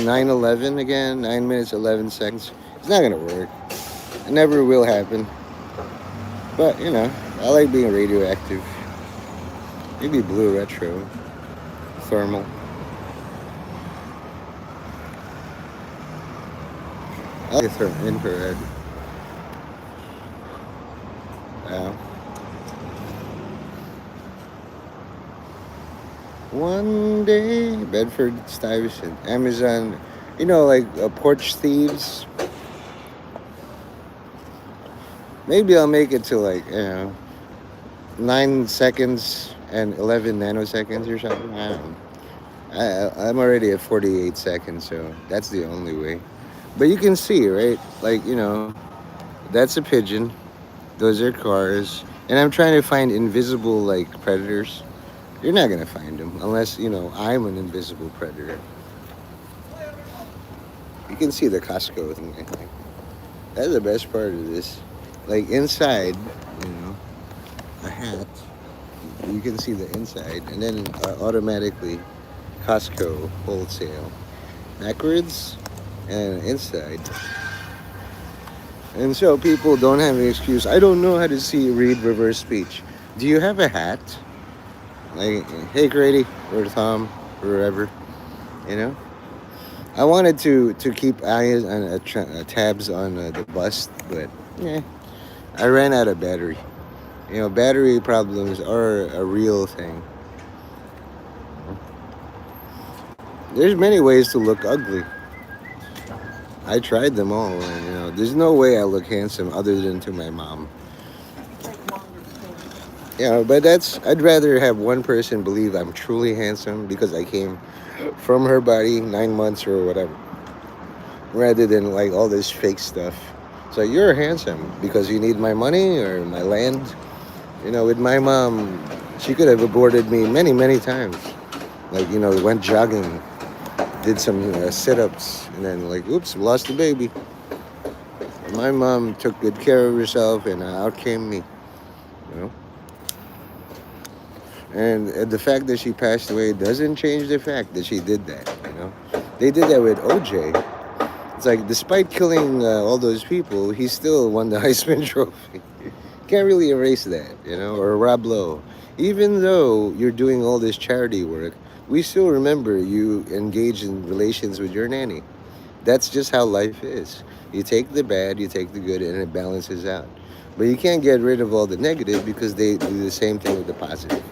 9:11 again, 9 minutes 11 seconds. It's not gonna work. It never will happen. But I like being radioactive. Maybe blue retro, thermal. I like infrared. Wow. One day, Bedford Stuyvesant, Amazon. Like porch thieves. Maybe I'll make it to like 9 seconds and 11 nanoseconds or something. I don't know. I'm already at 48 seconds, so that's the only way. But you can see, right? Like, that's a pigeon. Those are cars. And I'm trying to find invisible, like, predators. You're not going to find them unless, I'm an invisible predator. You can see the Costco thing, I think. That's the best part of this. Like, inside, you know, a hat, you can see the inside. And then automatically, Costco wholesale. Backwards and inside. And so people don't have an excuse. I don't know how to read reverse speech. Do you have a hat? Like, hey, Grady, or Tom, or whoever, you know? I wanted to keep eyes on tabs on the bus, but I ran out of battery. Battery problems are a real thing. There's many ways to look ugly. I tried them all, and there's no way I look handsome other than to my mom. But I'd rather have one person believe I'm truly handsome because I came from her body 9 months or whatever, rather than like all this fake stuff. So you're handsome because you need my money or my land. With my mom, she could have aborted me many, many times. Like, went jogging, did some sit-ups, and then like, oops, lost the baby. My mom took good care of herself and out came me. You know. And the fact that she passed away doesn't change the fact that she did that. They did that with OJ. It's like, despite killing all those people, he still won the Heisman Trophy. Can't really erase that, or Rob Lowe. Even though you're doing all this charity work, we still remember you engage in relations with your nanny. That's just how life is. You take the bad, you take the good, and it balances out. But you can't get rid of all the negative because they do the same thing with the positive.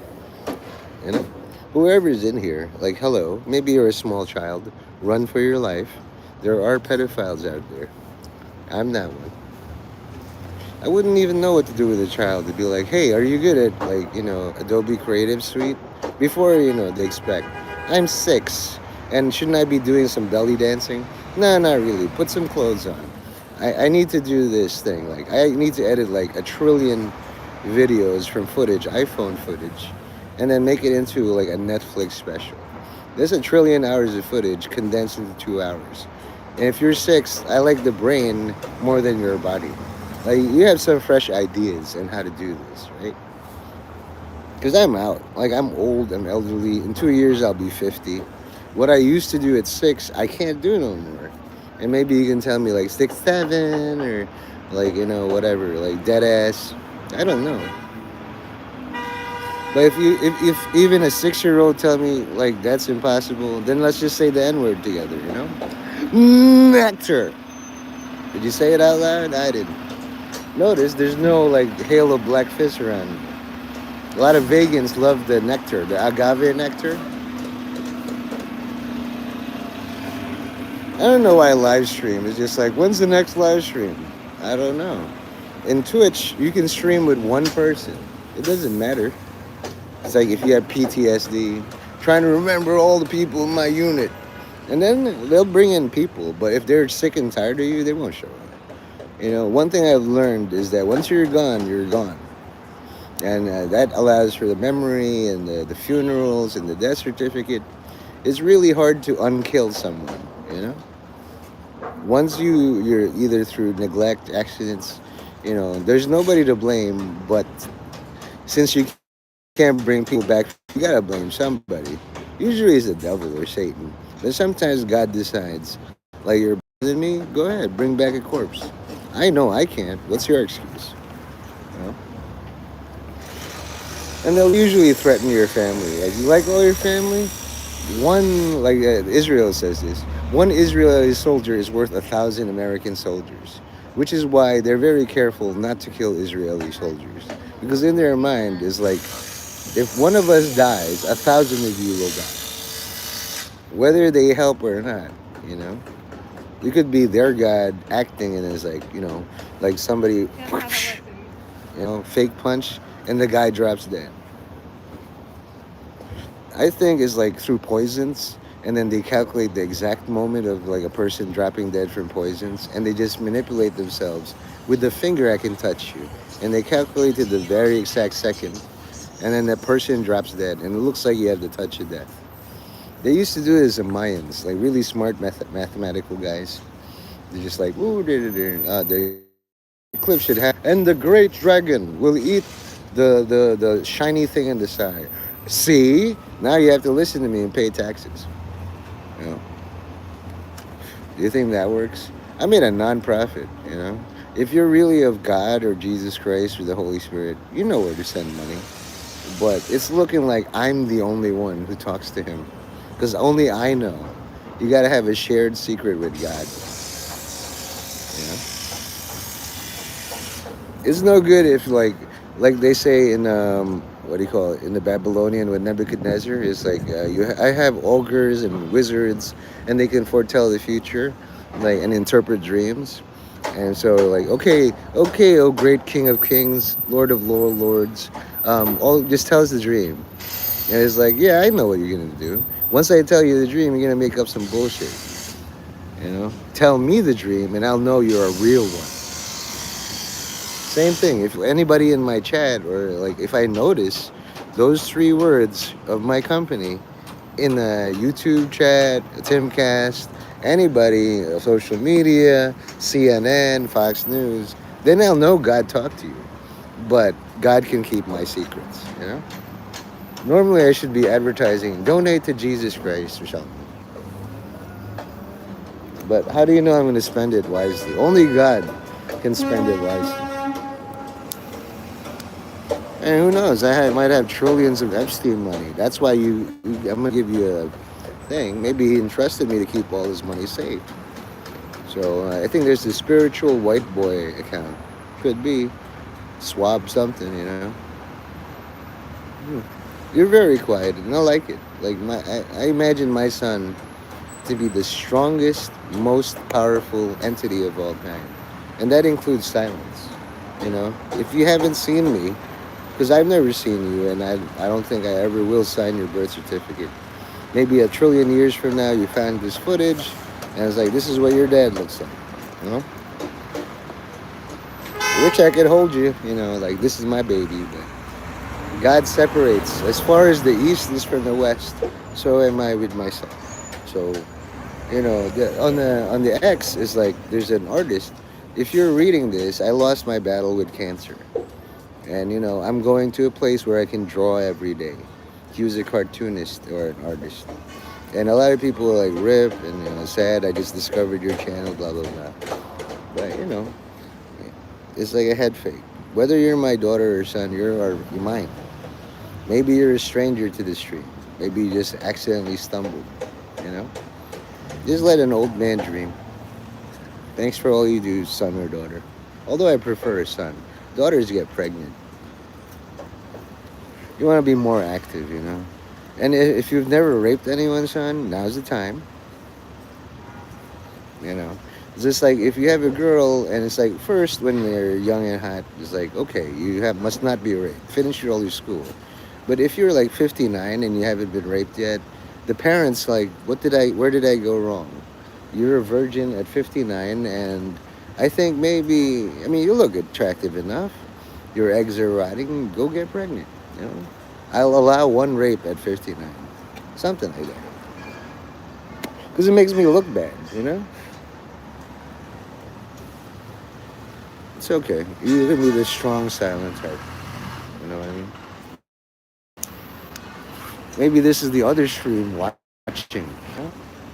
You know? Whoever's in here, like, hello, maybe you're a small child, run for your life. There are pedophiles out there. I'm not one. I wouldn't even know what to do with a child. To be like, hey, are you good at, like, Adobe Creative Suite? Before, they expect, I'm 6, and shouldn't I be doing some belly dancing? No, not really. Put some clothes on. I need to do this thing. Like, I need to edit, like, 1 trillion videos from iPhone footage, and then make it into, like, a Netflix special. There's 1 trillion hours of footage condensed into 2 hours. And if you're 6, I like the brain more than your body. Like, you have some fresh ideas on how to do this, right? Because I'm out. Like, I'm old, I'm elderly. In 2 years, I'll be 50. What I used to do at 6, I can't do no more. And maybe you can tell me, like, 6, 7, or, like, whatever, like, dead ass. I don't know. But if even a 6-year-old tell me, like, that's impossible, then let's just say the N-word together, Nectar. Did you say it out loud? I didn't. Notice there's no, like, hail of black fish around me. A lot of vegans love the nectar, the agave nectar. I don't know why live stream. It's just like, when's the next live stream? I don't know. In Twitch, you can stream with one person. It doesn't matter. It's like if you have PTSD, trying to remember all the people in my unit. And then they'll bring in people, but if they're sick and tired of you, they won't show up. One thing I've learned is that once you're gone, you're gone. And that allows for the memory and the funerals and the death certificate. It's really hard to unkill someone, Once you're either through neglect, accidents, there's nobody to blame, but since you can't bring people back, you gotta blame somebody. Usually it's the devil or Satan. But sometimes God decides, like you're better than me, go ahead, bring back a corpse. I know I can't. What's your excuse? You know? And they'll usually threaten your family. Like, you like all your family? One, like Israel says this, one Israeli soldier is worth 1,000 American soldiers, which is why they're very careful not to kill Israeli soldiers. Because in their mind is like, if one of us dies, 1,000 of you will die, whether they help or not. You know, you could be their god acting, and it's like, like somebody, fake punch, and the guy drops dead. I think it's like through poisons, and then they calculate the exact moment of like a person dropping dead from poisons, and they just manipulate themselves with the finger. I can touch you, and they calculated the very exact second, and then the person drops dead, and it looks like you have the touch of death. They used to do this in Mayans, like really smart mathematical guys. They're just like, ooh, the eclipse should happen, and the great dragon will eat the shiny thing in the sky. See, now you have to listen to me and pay taxes. You know, do you think that works? I made a nonprofit. If you're really of God or Jesus Christ or the Holy Spirit, you know where to send money. But it's looking like I'm the only one who talks to Him, because only I know. You got to have a shared secret with God. It's no good if like they say in what do you call it, in the Babylonian with Nebuchadnezzar, is like I have augurs and wizards, and they can foretell the future, like, and interpret dreams. And so, like, okay, oh great King of Kings, Lord of Lords, all just tell us the dream. And it's like, yeah, I know what you're gonna do. Once I tell you the dream, you're gonna make up some bullshit. Tell me the dream, and I'll know you're a real one. Same thing. If anybody in my chat, or like if I notice those three words of my company in a YouTube chat, a Timcast, anybody, social media, CNN, Fox News, then I'll know God talked to you. But God can keep my secrets. Normally I should be advertising, donate to Jesus Christ or something. But how do you know I'm going to spend it wisely? Only God can spend it wisely. And who knows? Might have trillions of Epstein money. That's why I'm gonna give you a thing. Maybe he entrusted me to keep all his money safe. So I think there's a spiritual white boy account. Could be swab something. Hmm. You're very quiet, and I like it. Like I imagine my son to be the strongest, most powerful entity of all time, and that includes silence. If you haven't seen me, because I've never seen you, and I don't think I ever will sign your birth certificate. Maybe a trillion years from now, you found this footage, and it's like, this is what your dad looks like. You know? Which I could hold you, like, this is my baby. But God separates. As far as the east is from the west, so am I with myself. So, on the X, is like, there's an artist. If you're reading this, I lost my battle with cancer. And I'm going to a place where I can draw every day. He was a cartoonist or an artist. And a lot of people are like, Rip, and sad, I just discovered your channel, blah, blah, blah. But, it's like a head fake. Whether you're my daughter or son, you're mine. Maybe you're a stranger to the street. Maybe you just accidentally stumbled, you know? Just let an old man dream. Thanks for all you do, son or daughter. Although I prefer a son. Daughters get pregnant. You want to be more active. And if you've never raped anyone, son, now's the time. It's just like if you have a girl, and it's like, first when they're young and hot, it's like, okay, must not be raped. Finish all your school. But if you're like 59 and you haven't been raped yet, the parents like, where did I go wrong? You're a virgin at 59, and I think maybe, you look attractive enough. Your eggs are rotting. Go get pregnant. I'll allow one rape at 59. Something like that. Because it makes me look bad. It's okay. You can be the strong, silent type. You know what I mean? Maybe this is the other stream watching.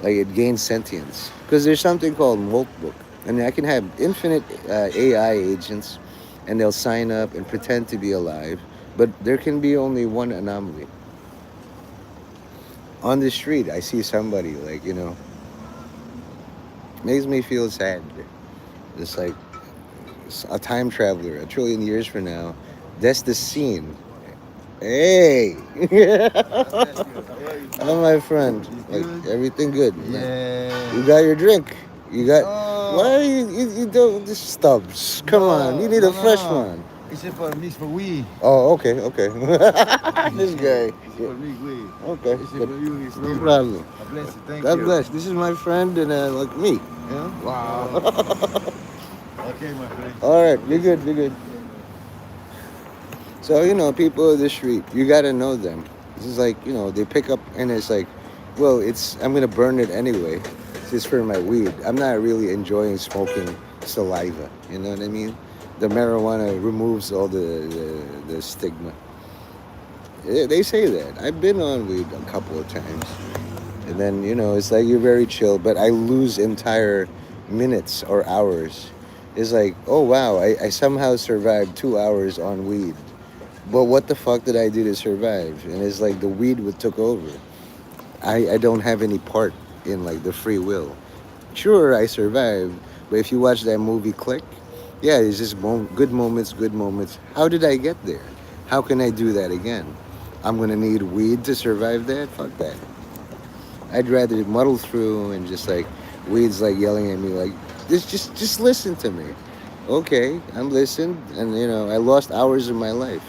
Like Like it gains sentience because there's something called book, and I can have infinite AI agents, and they'll sign up and pretend to be alive, but there can be only one anomaly. On the street, I see somebody like makes me feel sad. It's like a time traveler, a trillion years from now. That's the scene. Hey, God bless you. How are you, oh bro? my friend, You like good? everything good, man. You Yeah. got your drink. You got. Why Oh, are you don't just stubs? Come on, you no, need a no, no, fresh no. one. It's for me, it's for we. Oh, okay, okay. This guy. It's Yeah, for me, we. okay, It's but for you, it's no different. problem. God bless you. Thank God you. bless. This is my friend and like me. Oh, Wow. okay, my friend. All right, God you're bless good. you. You're good. So people of the street, you gotta know them. This is like they pick up and it's like, well, it's I'm gonna burn it anyway. It's just for my weed. I'm not really enjoying smoking saliva. You know what I mean? The marijuana removes all the stigma. They say that. I've been on weed a couple of times, and then it's like you're very chill, but I lose entire minutes or hours. It's like, oh wow, I somehow survived 2 hours on weed. But what the fuck did I do to survive? And it's like the weed would took over. I don't have any part in like the free will. Sure, I survived, but if you watch that movie Click, yeah, it's just good moments, good moments. How did I get there? How can I do that again? I'm gonna need weed to survive that. Fuck that. I'd rather muddle through and just like weed's like yelling at me like, just listen to me. Okay, I'm listened, and I lost hours of my life.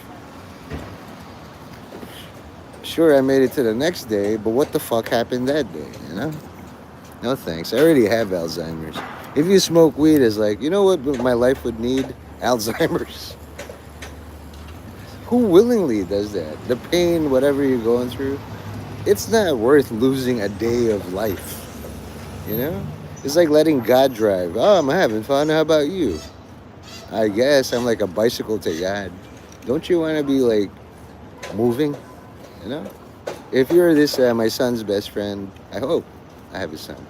Sure, I made it to the next day, but what the fuck happened that day, No thanks. I already have Alzheimer's. If you smoke weed, it's like, you know what my life would need? Alzheimer's. Who willingly does that? The pain, whatever you're going through, it's not worth losing a day of life, you know? It's like letting God drive. Oh, I'm having fun. How about you? I guess I'm like a bicycle to God. Don't you want to be like moving, you know? If you're this, my son's best friend, I hope I have a son.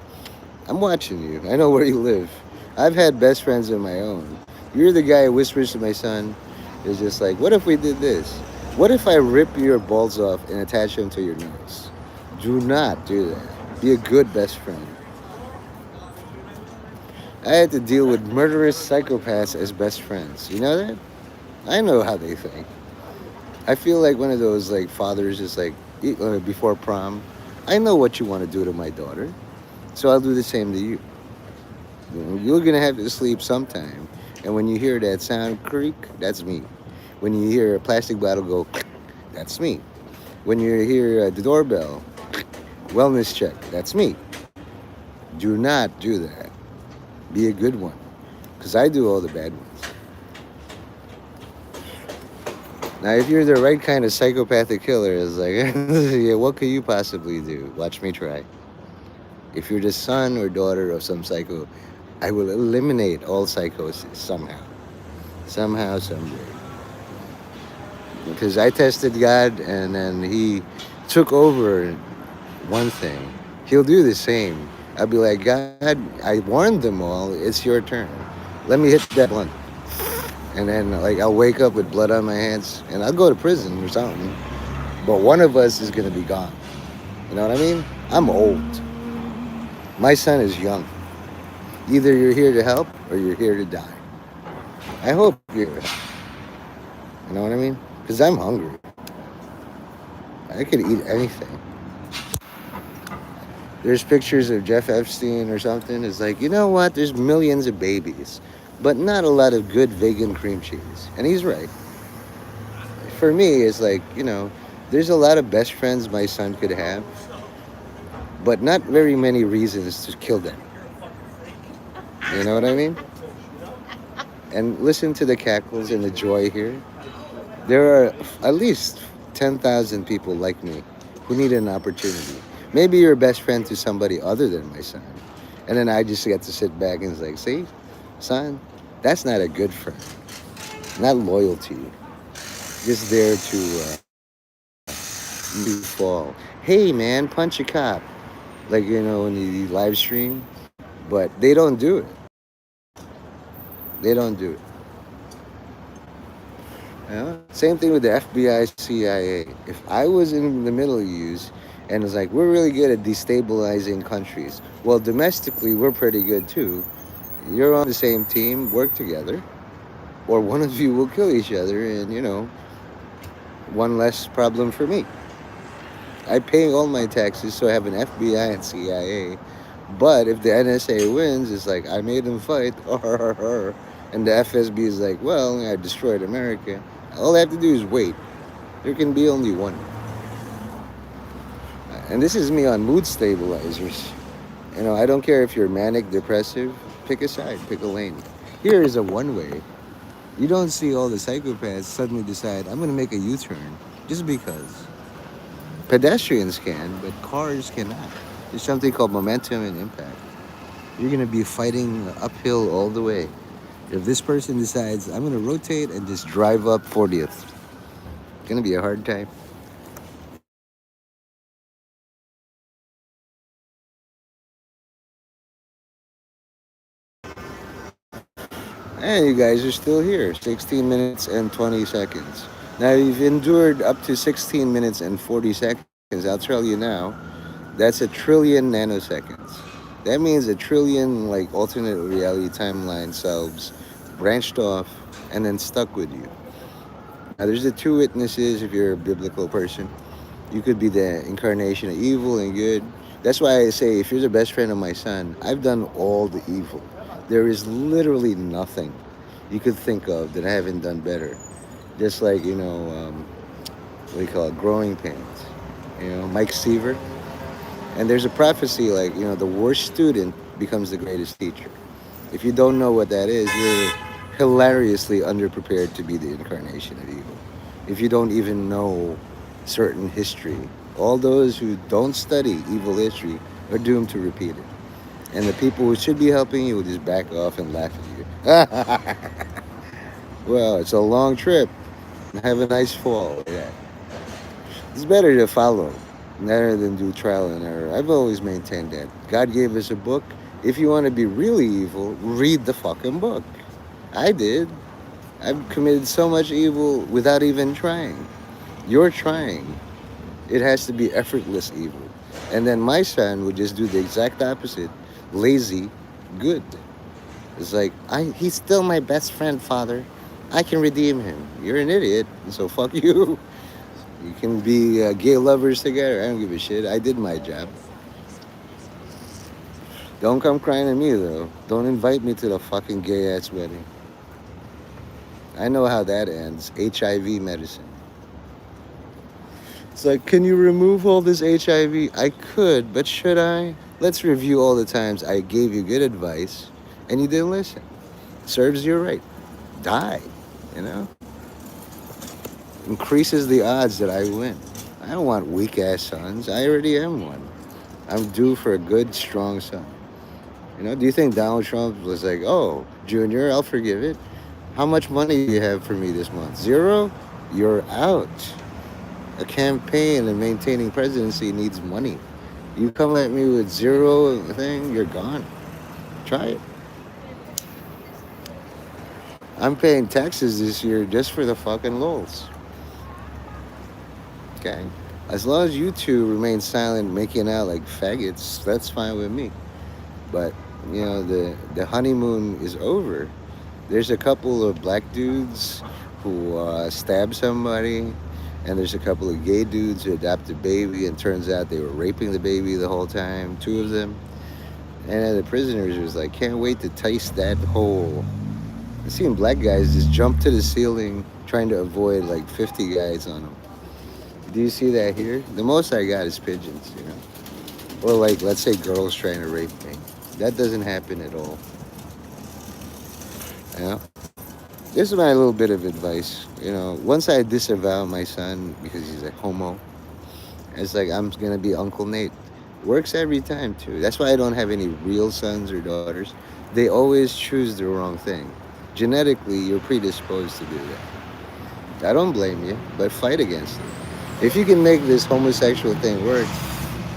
I'm watching you. I know where you live. I've had best friends of my own. You're the guy who whispers to my son, is just like, what if we did this? What if I rip your balls off and attach them to your nose? Do not do that. Be a good best friend. I had to deal with murderous psychopaths as best friends. You know that? I know how they think. I feel like one of those like fathers is like before prom. I know what you want to do to my daughter, so I'll do the same to you. You're gonna have to sleep sometime, and when you hear that sound creak, that's me. When you hear a plastic bottle go, that's me. When you hear the doorbell, wellness check, that's me. Do not do that. Be a good one, because I do all the bad ones. Now, if you're the right kind of psychopathic killer, it's like, yeah, what could you possibly do? Watch me try. If you're the son or daughter of some psycho, I will eliminate all psychosis somehow. Somehow, someday. Because I tested God and then He took over one thing. He'll do the same. I'll be like, God, I warned them all. It's your turn. Let me hit that blunt. And then, like, I'll wake up with blood on my hands and I'll go to prison or something. But one of us is going to be gone. You know what I mean? I'm old. My son is young. Either you're here to help or you're here to die. I hope you're here to help. You know what I mean? Because I'm hungry. I could eat anything. There's pictures of Jeff Epstein or something. It's like, you know what? There's millions of babies, but not a lot of good vegan cream cheese. And he's right. For me, it's like, there's a lot of best friends my son could have, but not very many reasons to kill them. You know what I mean? And listen to the cackles and the joy here. There are at least 10,000 people like me who need an opportunity. Maybe you're a best friend to somebody other than my son. And then I just get to sit back and it's like, see, son, that's not a good friend. Not loyalty. Just there to make you fall. Hey, man, punch a cop. like when you live stream, but they don't do it. They don't do it. Same thing with the FBI, CIA. If I was in the Middle East and it's like we're really good at destabilizing countries, well, domestically we're pretty good too. You're on the same team, work together, or one of you will kill each other, and one less problem for me. I pay all my taxes, so I have an FBI and CIA. But if the NSA wins, it's like I made them fight, and the FSB is like, well, I destroyed America. All I have to do is wait. There can be only one. And this is me on mood stabilizers. I don't care if you're manic, depressive, pick a side, pick a lane. Here is a one way. You don't see all the psychopaths suddenly decide, I'm going to make a U turn just because. Pedestrians can, but cars cannot. There's something called momentum and impact. You're going to be fighting uphill all the way. If this person decides, I'm going to rotate and just drive up 40th, it's going to be a hard time. And you guys are still here, 16 minutes and 20 seconds. Now, you've endured up to 16 minutes and 40 seconds. I'll tell you now, that's a trillion nanoseconds. That means a trillion, like, alternate reality timeline selves branched off and then stuck with you. Now, there's the two witnesses if you're a biblical person. You could be the incarnation of evil and good. That's why I say, if you're the best friend of my son, I've done all the evil. There is literally nothing you could think of that I haven't done better. Just like, what do you call it, growing pains. Mike Seaver. And there's a prophecy like, the worst student becomes the greatest teacher. If you don't know what that is, you're hilariously underprepared to be the incarnation of evil. If you don't even know certain history, all those who don't study evil history are doomed to repeat it. And the people who should be helping you will just back off and laugh at you. Well, it's a long trip. Have a nice fall. Yeah. It's better to follow rather than do trial and error. I've always maintained that. God gave us a book. If you want to be really evil, read the fucking book. I did. I've committed so much evil without even trying. You're trying. It has to be effortless evil. And then my son would just do the exact opposite. Lazy, good. It's like, he's still my best friend, father. I can redeem him. You're an idiot, so fuck you. You can be gay lovers together. I don't give a shit. I did my job. Don't come crying at me, though. Don't invite me to the fucking gay ass wedding. I know how that ends. HIV medicine. It's like, can you remove all this HIV? I could, but should I? Let's review all the times I gave you good advice and you didn't listen. Serves you right. Die, you know? Increases the odds that I win. I don't want weak ass sons. I already am one. I'm due for a good, strong son. Do you think Donald Trump was like, oh, Junior, I'll forgive it? How much money do you have for me this month? Zero? You're out. A campaign and maintaining presidency needs money. You come at me with zero thing, you're gone. Try it. I'm paying taxes this year just for the fucking lols. Okay? As long as you two remain silent, making out like faggots, that's fine with me. But, the honeymoon is over. There's a couple of black dudes who stabbed somebody, and there's a couple of gay dudes who adopted a baby, and turns out they were raping the baby the whole time, two of them. And the prisoners was like, can't wait to taste that hole. I've seen black guys just jump to the ceiling trying to avoid like 50 guys on them. Do you see that here? The most I got is pigeons. Or like, let's say girls trying to rape me. That doesn't happen at all. Yeah. This is my little bit of advice. Once I disavow my son because he's a homo, it's like I'm gonna be Uncle Nate. Works every time too. That's why I don't have any real sons or daughters. They always choose the wrong thing. Genetically, you're predisposed to do that. I don't blame you, but fight against it. If you can make this homosexual thing work,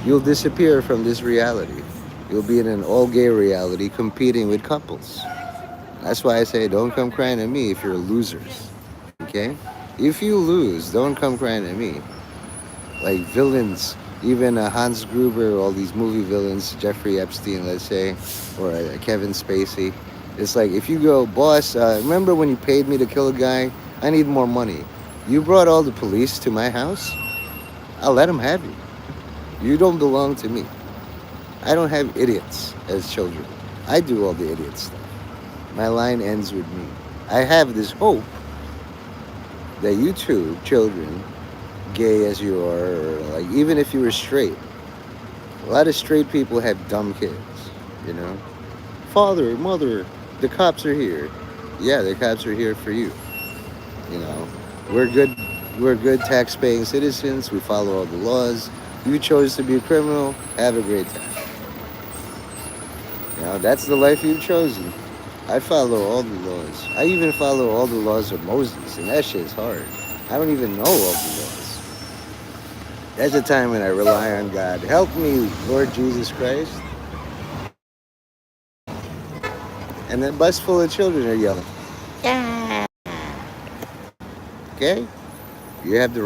you'll disappear from this reality. You'll be in an all gay reality competing with couples. That's why I say don't come crying to me if you're losers. Okay? If you lose, don't come crying to me. Like villains, even Hans Gruber, all these movie villains, Jeffrey Epstein, let's say, or Kevin Spacey. It's like if you go, boss, remember when you paid me to kill a guy? I need more money. You brought all the police to my house? I'll let them have you. You don't belong to me. I don't have idiots as children. I do all the idiot stuff. My line ends with me. I have this hope that you two, children, gay as you are, or like even if you were straight, a lot of straight people have dumb kids, you know? Father, mother, the cops are here. Yeah, the cops are here for you. You know, we're good. We're good tax-paying citizens. We follow all the laws. You chose to be a criminal. Have a great time. You know, that's the life you've chosen. I follow all the laws. I even follow all the laws of Moses, and that shit's hard. I don't even know all the laws. There's a time when I rely on God. Help me, Lord Jesus Christ. And the bus full of children are yelling. Okay? You have to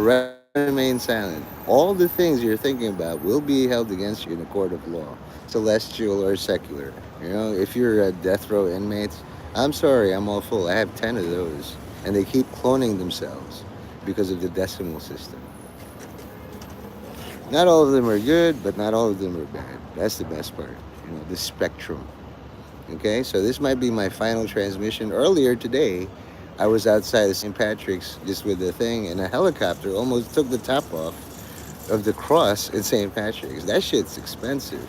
remain silent. All the things you're thinking about will be held against you in a court of law, celestial or secular. You know, if you're a death row inmate, I'm sorry, I'm all full. I have 10 of those. And they keep cloning themselves because of the decimal system. Not all of them are good, but not all of them are bad. That's the best part. You know, the spectrum. Okay, so this might be my final transmission. Earlier today, I was outside of St. Patrick's just with the thing, and a helicopter almost took the top off of the cross in St. Patrick's. That shit's expensive.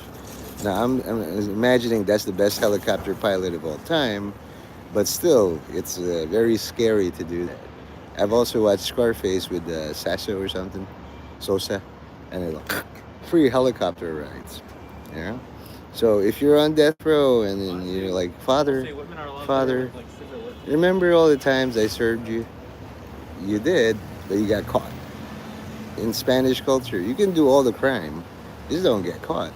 Now, I'm imagining that's the best helicopter pilot of all time, but still, it's very scary to do that. I've also watched Scarface with Sasso or something, Sosa, and it's like, free helicopter rides. You know? So if you're on death row and then you're like, Father, remember all the times I served you? You did, but you got caught. In Spanish culture, you can do all the crime, just don't get caught.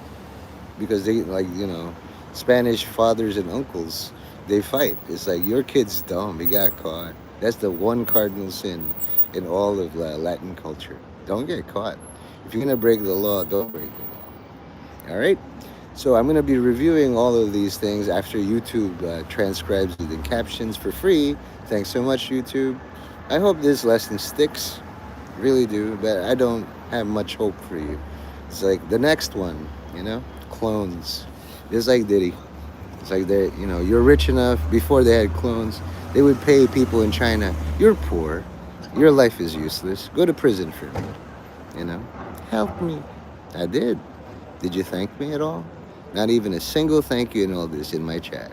Because they, like, you know, Spanish fathers and uncles, they fight. It's like, your kid's dumb, he got caught. That's the one cardinal sin in all of Latin culture. Don't get caught. If you're going to break the law, don't break the law. All right? So I'm going to be reviewing all of these things after YouTube transcribes it in captions for free. Thanks so much, YouTube. I hope this lesson sticks. Really do. But I don't have much hope for you. It's like the next one, you know? Clones. Just like Diddy. It's like they, you know, you're rich enough. Before they had clones, they would pay people in China. You're poor. Your life is useless. Go to prison for me. You know? Help me. I did. Did you thank me at all? Not even a single thank you in all this in my chat.